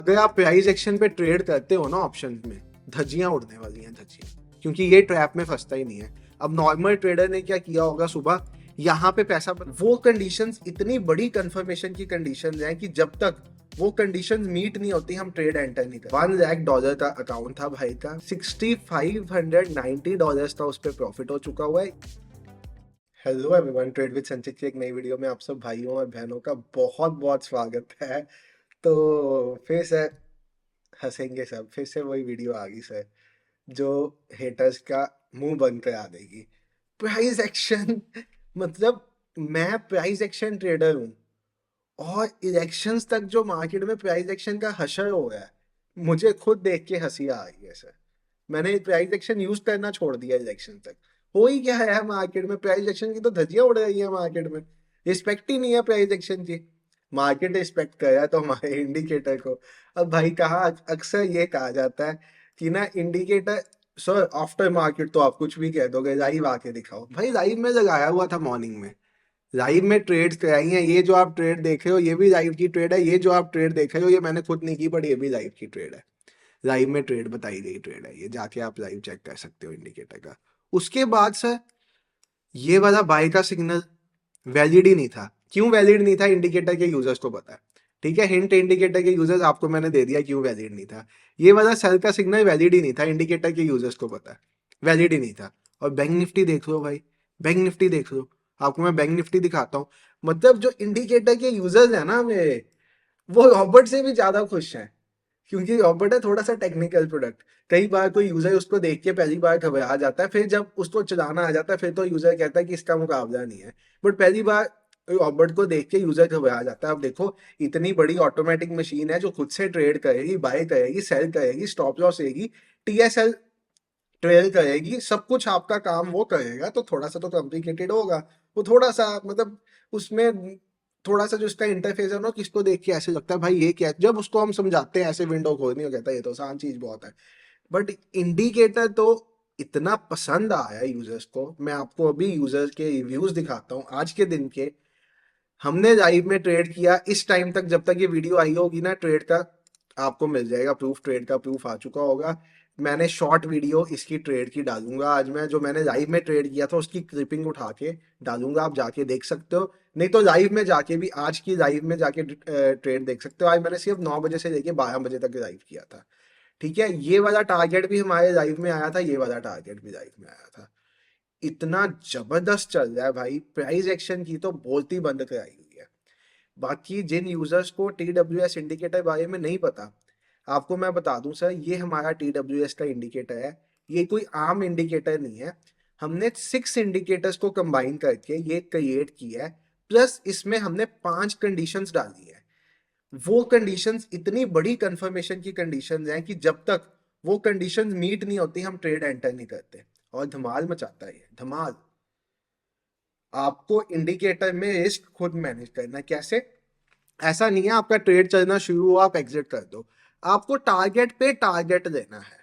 अगर आप price action पे ट्रेड करते हो ना ऑप्शन में, धज्जियां उड़ने वाली हैं धज्जियां, क्योंकि ये ट्रैप में फंसता ही नहीं है। अब नॉर्मल ट्रेडर ने क्या किया होगा, सुबह यहाँ पे पैसा वो कंडीशंस इतनी बड़ी कंफर्मेशन की कंडीशंस हैं कि जब तक वो कंडीशंस मीट नहीं होती हम ट्रेड एंटर नहीं करते। $1 लाख का अकाउंट था भाई का, $6,590 था उस पर प्रॉफिट हो चुका हुआ है। हेलो एवरीवन, ट्रेड विद संचित की एक नई वीडियो में आप सब भाइयों और बहनों का बहुत बहुत स्वागत है। तो फिर से हंसेंगे सब, फिर से वही वीडियो आ गई सर जो हेटर्स का मुंह बंद करा देगी। प्राइस एक्शन मतलब मैं प्राइस एक्शन ट्रेडर हूँ और इलेक्शंस तक जो मार्केट में प्राइस एक्शन का हशर हो गया है, मुझे खुद देख के हंसी आ रही है सर। मैंने प्राइस एक्शन यूज करना छोड़ दिया इलेक्शन तक। हो ही क्या है मार्केट में, प्राइस एक्शन की तो धज्जियां उड़ रही है मार्केट में। रिस्पेक्ट ही नहीं है प्राइस एक्शन की। मार्केट रिस्पेक्ट कर रहा है तो हमारे इंडिकेटर को। अब भाई कहा अक्सर ये कहा जाता है कि ना इंडिकेटर, सर आफ्टर मार्केट तो आप कुछ भी कह दोगे, लाइव आके दिखाओ। भाई लाइव में लगाया हुआ था मॉर्निंग में, लाइव में ट्रेड्स कराई हैं। ये जो आप ट्रेड देख रहे हो ये भी लाइव की ट्रेड है, ये जो आप ट्रेड देख रहे हो ये मैंने खुद नहीं की, बट ये भी लाइव की ट्रेड है। लाइव में ट्रेड बताई गई ट्रेड है ये, जाके आप लाइव चेक कर सकते हो इंडिकेटर का। उसके बाद सर ये वाला बाय का सिग्नल वैलिड ही नहीं था। क्यों वैलिड नहीं था इंडिकेटर के यूजर्स को पता है, ठीक है। हिंट इंडिकेटर के यूजर्स आपको मैंने दे दिया क्यों वैलिड नहीं था। ये वाला सेल का सिग्नल वैलिड ही नहीं था, इंडिकेटर के यूजर्स को पता है वैलिड ही नहीं था। और बैंक निफ्टी देख लो भाई, बैंक निफ्टी देख लो, आपको मैं बैंक निफ्टी दिखाता हूँ। मतलब जो इंडिकेटर के यूजर्स है ना मेरे, वो रॉबर्ट से भी ज्यादा खुश हैं, क्योंकि रॉबर्ट है थोड़ा सा टेक्निकल प्रोडक्ट। कई बार कोई यूजर उसको देख के पहली बार घबरा जाता है, फिर जब उसको चलाना आ जाता है फिर तो यूजर कहता है कि इसका मुकाबला नहीं है। बट पहली बार रॉबर्ट को देख के यूजर घबरा जाता है। अब देखो, इतनी बड़ी ऑटोमेटिक मशीन है जो खुद से ट्रेड करेगी, बाय करेगी, सेल करेगी, स्टॉप लॉस लेगी, टीएसएल ट्रेल करेगी, सब कुछ आपका काम वो करेगा, तो थोड़ा सा तो कॉम्प्लिकेटेड होगा। वो थोड़ा सा मतलब उसमें थोड़ा सा जो इसका इंटरफेस है ना, किसको देख के ऐसे लगता है भाई ये क्या। जब उसको हम समझाते हैं ऐसे विंडो खोलनी, हो कहता है ये तो आसान चीज बहुत है। बट इंडिकेटर तो इतना पसंद आया यूजर्स को। मैं आपको अभी यूजर्स के रिव्यूज दिखाता हूँ आज के दिन के। हमने लाइव में ट्रेड किया इस टाइम तक, जब तक ये वीडियो आई होगी ना ट्रेड का आपको मिल जाएगा प्रूफ, ट्रेड का प्रूफ आ चुका होगा। मैंने शॉर्ट वीडियो इसकी ट्रेड की डालूंगा आज मैं, जो मैंने लाइव में ट्रेड किया था उसकी क्लिपिंग उठा के डालूंगा, आप जाके देख सकते हो। नहीं तो लाइव में जाके भी, आज की लाइव में जाके ट्रेड देख सकते हो। आज मैंने सिर्फ 9 बजे से लेके 12 बजे तक लाइव किया था, ठीक है। ये वाला टारगेट भी हमारे लाइव में आया था, ये वाला टारगेट भी लाइव में आया था। इतना जबरदस्त चल रहा है भाई, प्राइस एक्शन की तो बोलती बंद कराई हुई है। बाकी जिन यूजर्स को TWS इंडिकेटर बारे में नहीं पता, आपको मैं बता दूं सर, ये हमारा TWS का इंडिकेटर है। ये कोई आम इंडिकेटर नहीं है। हमने 6 इंडिकेटर्स को कंबाइन करके ये क्रिएट किया है। प्लस इसमें हमने 5 कंडीशंस डाली है। वो कंडीशंस इतनी बड़ी कंफर्मेशन की कंडीशंस हैं कि जब तक वो कंडीशंस मीट नहीं होती हम ट्रेड एंटर नहीं करते। और धमाल मचाता है ये, धमाल। आपको इंडिकेटर में रिस्क खुद मैनेज करना है। कैसे? ऐसा नहीं है आपका ट्रेड चलना शुरू हुआ आप एग्जिट कर दो। आपको टारगेट पे टारगेट लेना है।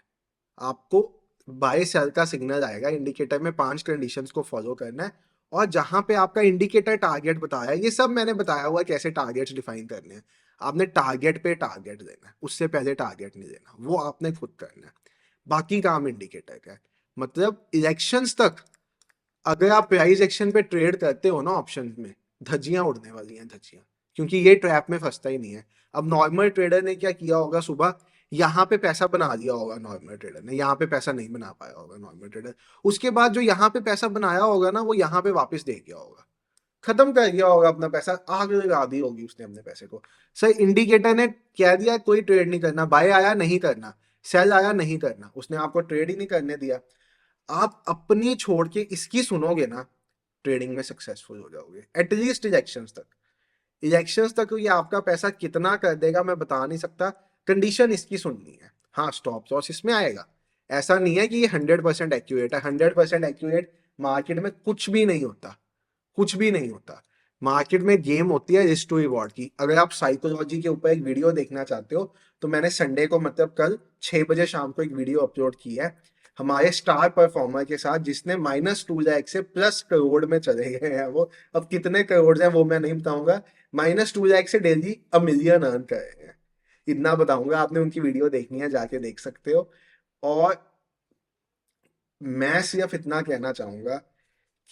आपको बाय सेल का सिग्नल आएगा, इंडिकेटर में 5 कंडीशंस को फॉलो करना है। और जहां पे आपका इंडिकेटर टारगेट बताया है, ये सब मैंने बताया हुआ है कैसे टारगेट्स डिफाइन करने हैं। आपने टारगेट पे टारगेट देना है, उससे पहले टारगेट नहीं देना, वो आपने खुद करना है। बाकी काम इंडिकेटर का है। मतलब इलेक्शंस तक अगर आप प्राइस एक्शन पे ट्रेड करते हो ना ऑप्शन में, धज्जियां उड़ने वाली हैं धज्जियां, क्योंकि ये ट्रैप में फंसता ही नहीं है। अब नॉर्मल ट्रेडर ने क्या किया होगा, सुबह यहाँ पे पैसा बना लिया होगा नॉर्मल ट्रेडर ने, यहाँ पे पैसा नहीं बना पाया होगा नॉर्मल ट्रेडर। उसके बाद जो यहाँ पे पैसा बनाया होगा ना, वो यहाँ पे वापस दे गया होगा, खत्म कर गया होगा अपना पैसा, आग लगा दी होगी उसने अपने पैसे को। सर इंडिकेटर ने कह दिया कोई ट्रेड नहीं करना, बाय आया नहीं करना, सेल आया नहीं करना, उसने आपको ट्रेड ही नहीं करने दिया। आप अपनी छोड़ के इसकी सुनोगे ना, ट्रेडिंग में सक्सेसफुल हो जाओगे एटलीस्ट इलेक्शंस तक। इलेक्शंस तक ये आपका पैसा कितना कर देगा मैं बता नहीं सकता। कंडीशन इसकी सुननी है। हाँ, स्टॉप लॉस इसमें आएगा। ऐसा नहीं है कि ये 100% एक्यूरेट है। 100% एक्यूरेट मार्केट में कुछ भी नहीं होता, कुछ भी नहीं होता। मार्केट में गेम होती है रिस्क टू रिवॉर्ड की। अगर आप साइकोलॉजी के ऊपर एक वीडियो देखना चाहते हो तो मैंने संडे को, मतलब कल 6 बजे शाम को एक वीडियो अपलोड की है हमारे स्टार परफॉर्मर के साथ, जिसने -2 लाख से प्लस करोड़ में चले गए हैं वो। अब कितने करोड़ हैं वो मैं नहीं बताऊंगा। -2 लाख से डेली 1 मिलियन अर्न कर रहे हैं। इतना बताऊंगा, आपने उनकी वीडियो देखनी है जाके देख सकते हो। और मैं सिर्फ इतना कहना चाहूंगा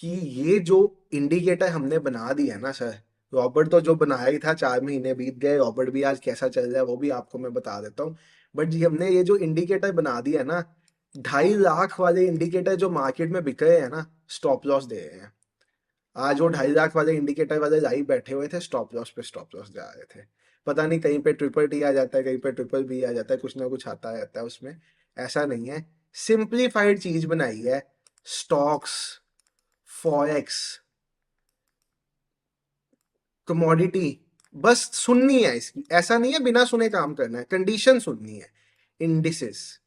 कि ये जो इंडिकेटर हमने बना दिया है ना सर, रॉबर्ट तो जो बनाया ही था, 4 महीने बीत गए, रॉबर्ट भी आज कैसा चल रहा है वो भी आपको मैं बता देता हूँ। बट जी हमने ये जो इंडिकेटर बना दिया है ना, 2.5 लाख वाले इंडिकेटर जो मार्केट में बिक रहे हैं ना, स्टॉप लॉस दे रहे हैं। आज वो 2.5 लाख वाले इंडिकेटर वाले लाइव बैठे हुए थे, स्टॉप लॉस पे स्टॉप लॉस जा रहे थे। पता नहीं कहीं पे ट्रिपल टी आ जाता है, कहीं पे ट्रिपल बी आ जाता है, कुछ ना कुछ आता रहता है उसमें। ऐसा नहीं है, सिंप्लीफाइड चीज बनाई है। स्टॉक्स, फॉरेक्स, कमोडिटी, बस सुननी है इसकी, ऐसा नहीं है बिना सुने काम करना है, कंडीशन सुननी है। इंडिसेस,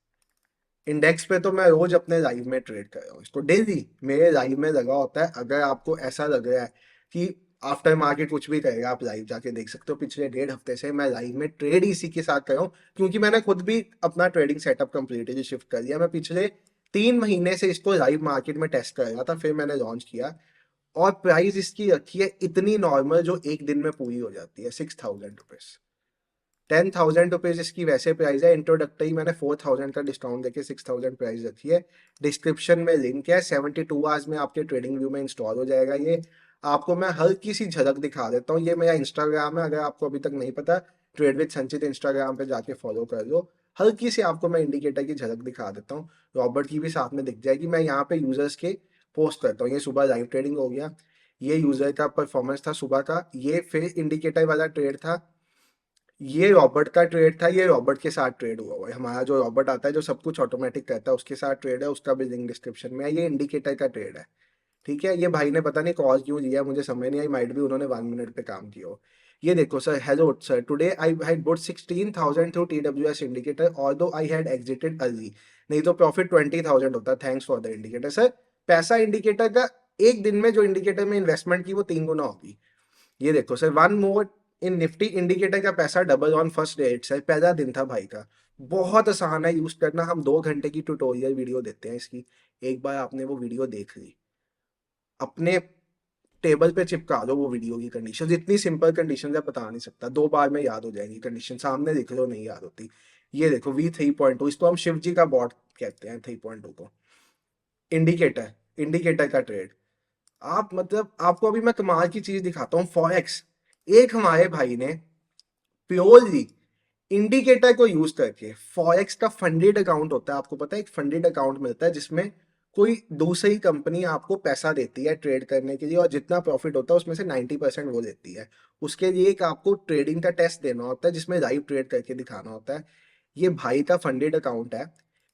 इंडेक्स पे तो मैं रोज अपने लाइव में ट्रेड कर रहा हूँ इसको, डेली मेरे लाइव में लगा होता है। अगर आपको ऐसा लग रहा है कि आफ्टर मार्केट कुछ भी करेगा, आप लाइव जाके देख सकते हो। पिछले 1.5 हफ्ते से मैं लाइव में ट्रेड इसी के साथ कर रहा हूँ, क्योंकि मैंने खुद भी अपना ट्रेडिंग सेटअप कंप्लीटली शिफ्ट कर दिया। मैं पिछले 3 महीने से इसको लाइव मार्केट में टेस्ट कर रहा था, फिर मैंने लॉन्च किया। और प्राइस इसकी रखी है इतनी नॉर्मल, जो एक दिन में पूरी हो जाती है, 6,000 रुपीज। 10,000 रुपीज इसकी वैसे प्राइस है, इंट्रोडक्टरी मैंने 4,000 का डिस्काउंट देके 6,000 प्राइस रखी है। डिस्क्रिप्शन में लिंक है, 72 आवर्स में आपके ट्रेडिंग व्यू में इंस्टॉल हो जाएगा ये। आपको मैं हल्की सी झलक दिखा देता हूँ, ये मेरा इंस्टाग्राम है, अगर आपको अभी तक नहीं पता, ट्रेड विद संचित इंस्टाग्राम पे जाके फॉलो कर लो। हल्की सी आपको मैं इंडिकेटर की झलक दिखा देता हूँ, रॉबर्ट की भी साथ में दिख जाएगी। मैं यहाँ पे यूजर्स के पोस्ट करता हूँ, ये सुबह लाइव ट्रेडिंग हो गया, ये यूजर का परफॉर्मेंस था सुबह का, ये फिर इंडिकेटर वाला ट्रेड था, ये रॉबर्ट का ट्रेड था, ये रॉबर्ट के साथ ट्रेड हुआ हुआ है। हमारा जो रॉबर्ट आता है जो सब कुछ ऑटोमेटिक करता है, उसके साथ ट्रेड है, उसका भी लिंक डिस्क्रिप्शन में है। ये इंडिकेटर का ट्रेड है, ठीक है। ये भाई ने पता नहीं कॉल क्यों लिया, मुझे समझ नहीं आई, माइट भी उन्होंने 1 मिनट पे काम किया हो। ये देखो sir, hello sir, today I had boat 16,000 through TWS indicator, although I had exerted early, नहीं तो प्रॉफिट 20,000 होता। Thanks for the indicator. Sir पैसा इंडिकेटर का, एक दिन में जो इंडिकेटर में इन्वेस्टमेंट की वो 3 गुना होगी। ये देखो सर, वन मोर इन निफ्टी इंडिकेटर का पैसा double on first day itself, पहला दिन था भाई का। बहुत आसान है यूज करना, हम 2 घंटे की ट्यूटोरियल वीडियो देते हैं इसकी, एक बार आपने वो वीडियो देख ली, अपने टेबल पे चिपका दो वो वीडियो की कंडीशन। इतनी सिंपल कंडीशन है बता नहीं सकता, 2 बार में याद हो जाएंगी कंडीशन, सामने लिख लो, नहीं याद होती। ये देखो V3.2, इसको हम शिव जी का बॉट कहते हैं, 3.2 को। इंडिकेटर, इंडिकेटर का ट्रेड। आप मतलब आपको अभी मैं कमाल की चीज दिखाता हूँ, फॉरेक्स। एक हमारे भाई ने प्योरली इंडिकेटर को यूज करके, फॉरेक्स का फंडेड अकाउंट होता है, आपको पता है, एक फंडेड अकाउंट मिलता है जिसमें कोई दूसरी कंपनी आपको पैसा देती है ट्रेड करने के लिए, और जितना प्रॉफिट होता है उसमें से 90% वो देती है। उसके लिए एक आपको ट्रेडिंग का टेस्ट देना होता है, जिसमें लाइव ट्रेड करके दिखाना होता है। ये भाई का फंडेड अकाउंट है।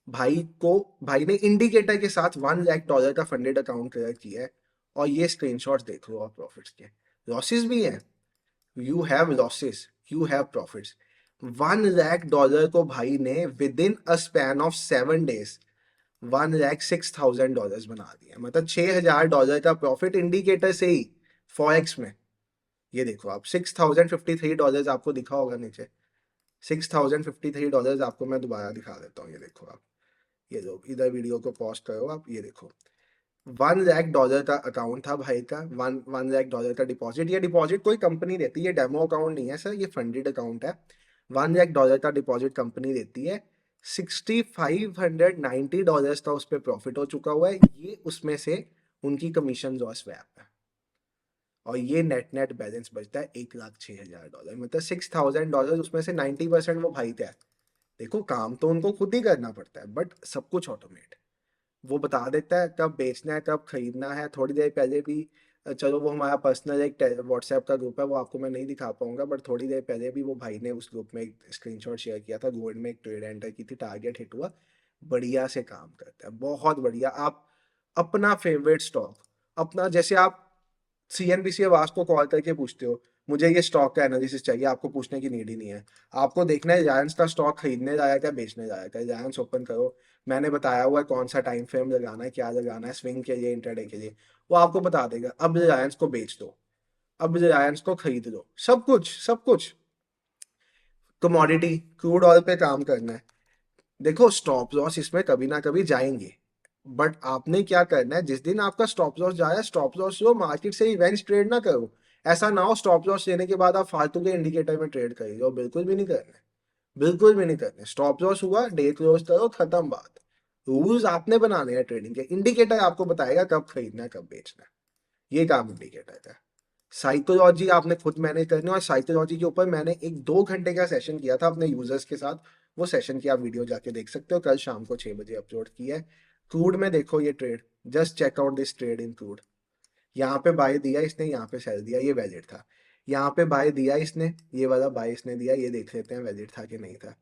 भाई को, भाई ने इंडिकेटर के साथ $1 लाख का फंडेड अकाउंट क्रिएट किया है। और ये स्क्रीनशॉट्स देख लो आप प्रॉफिट्स के, लॉसेस भी हैं, you have losses, you have profits. $1 lakh को भाई ने with in a span of 7 days $1,06,000 बना दिया, मतलब $6,000 का प्रॉफिट इंडिकेटर से ही, फॉरेक्स में। ये देखो आप, $6,053 आपको दिखा होगा नीचे, $6,053 आपको मैं दोबारा दिखा देता हूँ। ये देखो आप, ये लो, इधर वीडियो को पॉज करो आप, ये देखो $1 लाख का अकाउंट था भाई का, वन लाख डॉलर का डिपॉजिट। ये डिपॉजिट कोई कंपनी देती है, डेमो अकाउंट नहीं है सर, ये फंडेड अकाउंट है। $1 लाख का डिपॉजिट कंपनी देती है। $6,590 का उस पर प्रॉफिट हो चुका हुआ है, ये उसमें से उनकी कमीशन और स्वैप है। और ये नेट नेट बैलेंस बचता है $1,06,000, मतलब $6,000, उसमें से 90% वो भाई का है। देखो काम तो उनको खुद ही करना पड़ता है, बट सब कुछ ऑटोमेट, वो बता देता है कब बेचना है कब खरीदना है। थोड़ी देर पहले भी, चलो वो हमारा पर्सनल एक व्हाट्सएप का ग्रुप है, वो आपको मैं नहीं दिखा पाऊंगा, बट थोड़ी देर पहले भी वो भाई ने उस ग्रुप में एक स्क्रीनशॉट शेयर किया था, गोल्ड में एक ट्रेड एंटर की थी, टारगेट हिट हुआ। बढ़िया से काम करता है, बहुत बढ़िया। आप अपना फेवरेट स्टॉक, अपना, जैसे आप CNBC आवाज को कॉल करके पूछते हो मुझे ये स्टॉक का एनालिसिस चाहिए, आपको पूछने की नीड ही नहीं है। आपको देखना है रिलायंस का स्टॉक खरीदने जाया क्या बेचने जाया क्या, रिलायंस ओपन करो, मैंने बताया हुआ है कौन सा टाइम फ्रेम लगाना है, क्या लगाना है, स्विंग के लिए, इंटरडे के लिए, वो आपको बता देगा। अब रिलायंस को बेच दो, अब रिलायंस को खरीद लो, सब कुछ सब कुछ। कमोडिटी, क्रूड ऑयल पे काम करना है, देखो स्टॉप लॉस इसमें कभी ना कभी जाएंगे, बट आपने क्या करना है, जिस दिन आपका स्टॉप लॉस जाए, स्टॉप लॉस लो, मार्केट से इवेंट्स ट्रेड ना करो। ऐसा ना हो स्टॉप लॉस लेने के बाद आप फालतू के इंडिकेटर में ट्रेड कर लो, बिल्कुल भी नहीं करना है। बिल्कुल भी नहीं करने। स्टॉप लॉस हुआ, डे क्लोज करो, खत्म बात। रूल्स आपने बनाने हैं ट्रेडिंग के। इंडिकेटर आपको बताएगा कब खरीदना है कब बेचना है, ये काम इंडिकेटर का है। साइकोलॉजी आपने खुद मैनेज करनी है, और साइकोलॉजी के ऊपर मैंने एक 2 घंटे का सेशन किया था अपने यूजर्स के साथ। वो सेशन की आप वीडियो जाके देख सकते हो, कल शाम को 6 बजे अपलोड की है। क्रूड में देखो ये trade, just check out this trade in crude. यहाँ पे बाय दिया इसने, यहाँ पे सेल दिया, ये वैलिड था। यहाँ पे बाय दिया इसने, ये वाला बाय इसने दिया, ये देख लेते हैं वैलिड था कि नहीं था।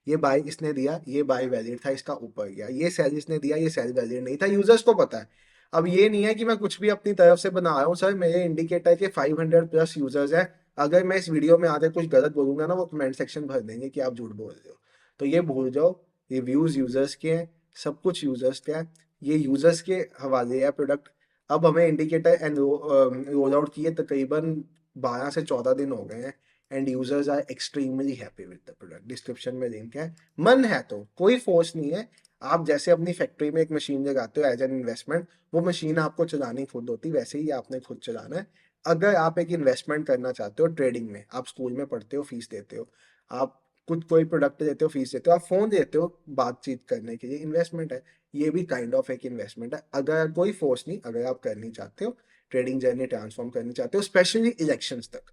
ये बाय इसने दिया, ये बाय वैलिड था, इसका ऊपर गया। ये सेल इसने दिया, ये सेल वैलिड नहीं था, यूजर्स को पता है। अब ये नहीं है कि मैं कुछ भी अपनी तरफ से बना रहा हूँ। सर मेरे इंडिकेटर के 500+ यूजर्स हैं। अगर मैं इस वीडियो में आकर कुछ गलत बोलूंगा ना, वो कमेंट सेक्शन भर देंगे कि आप झूठ बोल रहे हो। तो ये भूल जाओ, रिव्यूज यूजर्स के हैं, सब कुछ यूजर्स का है। ये यूजर्स के हवाले है प्रोडक्ट। अब हमें इंडिकेटर एंड रोल आउट किए तकरीबन 12 से 14 दिन हो गए हैं, and users are extremely happy with the product. Description में लिंक है, मन है तो, कोई फोर्स नहीं है। आप जैसे अपनी फैक्ट्री में एक मशीन लगाते हो एज एन इन्वेस्टमेंट, वो मशीन आपको चलानी खुद होती, वैसे ही आपने खुद चलाना है। अगर आप एक इन्वेस्टमेंट करना चाहते हो ट्रेडिंग में, आप स्कूल में पढ़ते हो, फीस देते हो, आप खुद कोई प्रोडक्ट देते हो, फीस देते हो, आप फोन देते हो बातचीत करने के लिए, इन्वेस्टमेंट है। ये भी काइंड ऑफ एक इन्वेस्टमेंट है। अगर कोई फोर्स नहीं, अगर आप करनी चाहते हो ट्रेडिंग जर्नी ट्रांसफॉर्म करनी चाहते हो, स्पेशली इलेक्शंस तक।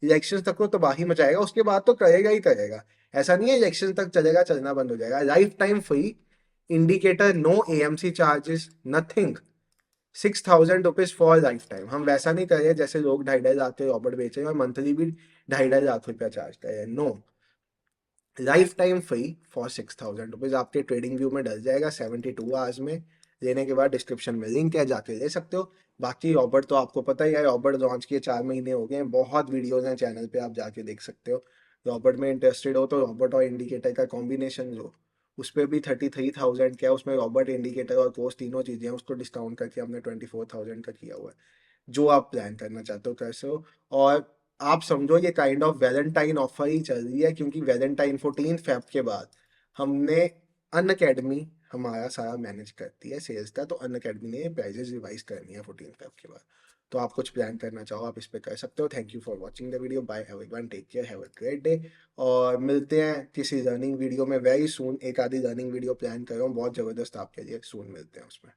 इलेक्शंस तक तो तबाही मचाएगा, उसके बाद तो करेगा ही करेगा। ऐसा नहीं है इलेक्शन तक चलेगा, चलना बंद हो जाएगा। Lifetime free indicator, no AMC charges, nothing. 6,000 rupees for lifetime. हम वैसा नहीं कर रहे जैसे लोग 2.5 2.5 लाख के रॉबर्ट बेच रहे हैं और मंथली भी 2.5 2.5 लाख रुपया चार्ज कर रहे हैं। No, lifetime free for 6,000 rupees. आपके ट्रेडिंग व्यू में डल जाएगा 72 आवर्स में। लेने के बाद डिस्क्रिप्शन में लिंक है, जाके ले सकते हो। बाकी रॉबर्ट तो आपको पता ही है, रॉबर्ट लॉन्च किए 4 महीने हो गए हैं, बहुत वीडियोज हैं चैनल पे, आप जाके देख सकते हो। रॉबर्ट में इंटरेस्टेड हो तो रॉबर्ट और इंडिकेटर का कॉम्बिनेशन जो, उस पर भी 33,000 क्या, उसमें रॉबर्ट, इंडिकेटर और कोर्स तीनों चीज़ें हैं, उसको डिस्काउंट करके हमने 24,000 का किया हुआ है। जो आप प्लान करना चाहते हो कर सो। और आप समझो ये काइंड ऑफ वैलेंटाइन ऑफर ही चल रही है, क्योंकि वैलेंटाइन 14 फेब के बाद हमने अन अकेडमी हमारा सारा मैनेज करती है सेल्स का, तो अन अकेडमी ने प्राइजेस रिवाइज करनी है 14 फेब के बाद। तो आप कुछ प्लान करना चाहो आप इस पे कर सकते हो। Thank you for watching the video, bye everyone, take care, have a great day. और मिलते हैं किसी लर्निंग वीडियो में वेरी सून। एक आधी लर्निंग वीडियो प्लान कर रहा हूँ बहुत ज़बरदस्त आपके लिए, सून मिलते हैं उसमें।